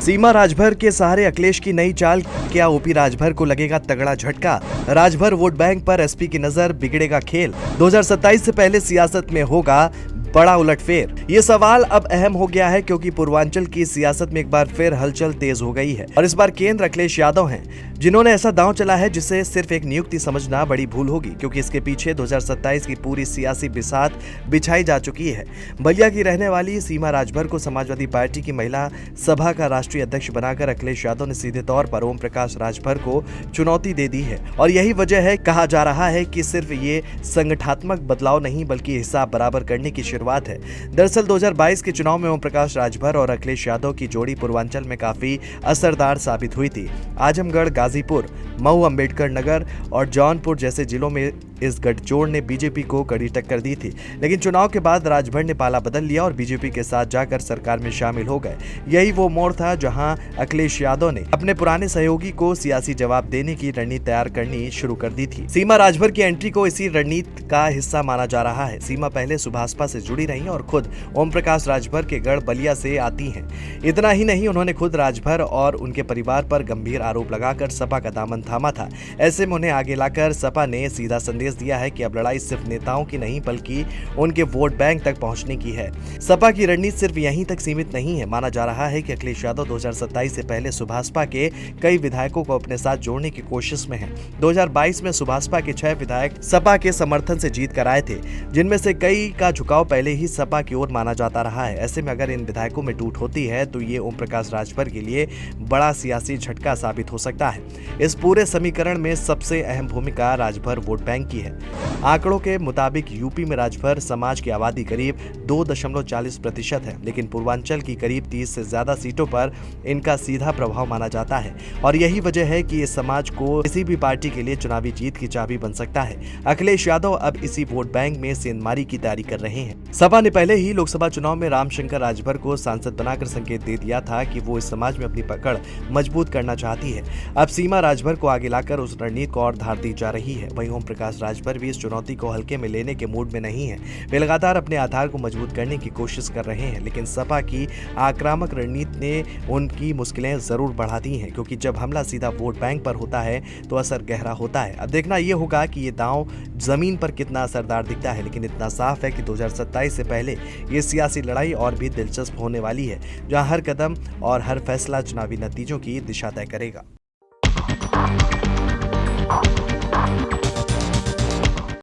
सीमा राजभर के सहारे अखिलेश की नई चाल, क्या ओपी राजभर को लगेगा तगड़ा झटका? राजभर वोट बैंक पर एसपी की नजर, बिगड़ेगा खेल। 2027 से पहले सियासत में होगा बड़ा उलटफेर। ये सवाल अब अहम हो गया है क्योंकि पूर्वांचल की सियासत में एक बार फिर हलचल तेज हो गई है और इस बार केंद्र अखिलेश यादव हैं, जिन्होंने ऐसा दांव चला है जिसे सिर्फ एक नियुक्ति समझना बड़ी भूल होगी, क्योंकि इसके पीछे 2027 की पूरी सियासी बिसात बिछाई जा चुकी है। बलिया की रहने वाली सीमा राजभर को समाजवादी पार्टी की महिला सभा का राष्ट्रीय अध्यक्ष बनाकर अखिलेश यादव ने सीधे तौर पर ओम प्रकाश राजभर को चुनौती दे दी है और यही वजह है, कहा जा रहा है कि सिर्फ ये संगठनात्मक बदलाव नहीं बल्कि हिसाब बराबर करने की शुरुआत है। दरअसल 2022 के चुनाव में ओम प्रकाश राजभर और अखिलेश यादव की जोड़ी पूर्वांचल में काफी असरदार साबित हुई थी। आजमगढ़, गाजीपुर, मऊ, अंबेडकर नगर और जौनपुर जैसे जिलों में इस गठजोड़ ने बीजेपी को कड़ी टक्कर दी थी, लेकिन चुनाव के बाद राजभर ने पाला बदल लिया और बीजेपी के साथ जाकर सरकार में शामिल हो गए। यही वो मोड़ था जहां अखिलेश यादव ने अपने पुराने सहयोगी को सियासी जवाब देने की रणनीति तैयार करनी शुरू कर दी थी। सीमा राजभर की एंट्री को इसी रणनीति का हिस्सा माना जा रहा है। सीमा पहले सुभाषपा से जुड़ी रही और खुद ओम प्रकाश राजभर के गढ़ बलिया से आती हैं। इतना ही नहीं, उन्होंने खुद राजभर और उनके परिवार पर गंभीर आरोप लगाकर सपा का दामन थामा था। ऐसे में उन्हें आगे लाकर सपा ने सीधा संदेश दिया है कि अब लड़ाई सिर्फ नेताओं की नहीं बल्कि उनके वोट बैंक तक पहुंचने की है। सपा की रणनीति सिर्फ यहीं तक सीमित नहीं है। माना जा रहा है कि अखिलेश यादव 2027 से पहले सुभाषपा के कई विधायकों को अपने साथ जोड़ने की कोशिश में है। 2022 में सुभाषपा के 6 विधायक सपा के समर्थन से जीत कर आए थे, जिनमें से कई का झुकाव पहले ही सपा की ओर माना जाता रहा है। ऐसे में अगर इन विधायकों में टूट होती है तो ये ओम प्रकाश राजभर के लिए बड़ा सियासी झटका साबित हो सकता है। इस पूरे समीकरण में सबसे अहम भूमिका राजभर वोट बैंक की है। आंकड़ों के मुताबिक यूपी में राजभर समाज की आबादी करीब 2.40% है, लेकिन पूर्वांचल की करीब 30 से ज्यादा सीटों पर इनका सीधा प्रभाव माना जाता है और यही वजह है कि इस समाज को किसी भी पार्टी के लिए चुनावी जीत की चाबी बन सकता है। अखिलेश यादव अब इसी वोट बैंक में सेंधमारी की तैयारी कर रहे हैं। सपा ने पहले ही लोकसभा चुनाव में रामशंकर राजभर को सांसद बनाकर संकेत दे दिया था कि वो इस समाज में अपनी पकड़ मजबूत करना चाहती है। अब सीमा राजभर को आगे लाकर उस रणनीति को और धार दी जा रही है। वहीं ओम प्रकाश राजभर भी इस चुनौती को हल्के में लेने के मूड में नहीं है। वे लगातार अपने आधार को मजबूत करने की कोशिश कर रहे हैं, लेकिन सपा की आक्रामक रणनीति ने उनकी मुश्किलें जरूर बढ़ा दी हैं, क्योंकि जब हमला सीधा वोट बैंक पर होता है तो असर गहरा होता है। अब देखना यह होगा कि ये दांव जमीन पर कितना असरदार दिखता है, लेकिन इतना साफ है कि 2027 से पहले ये सियासी लड़ाई और भी दिलचस्प होने वाली है, जहां हर कदम और हर फैसला चुनावी नतीजों की दिशा तय करेगा।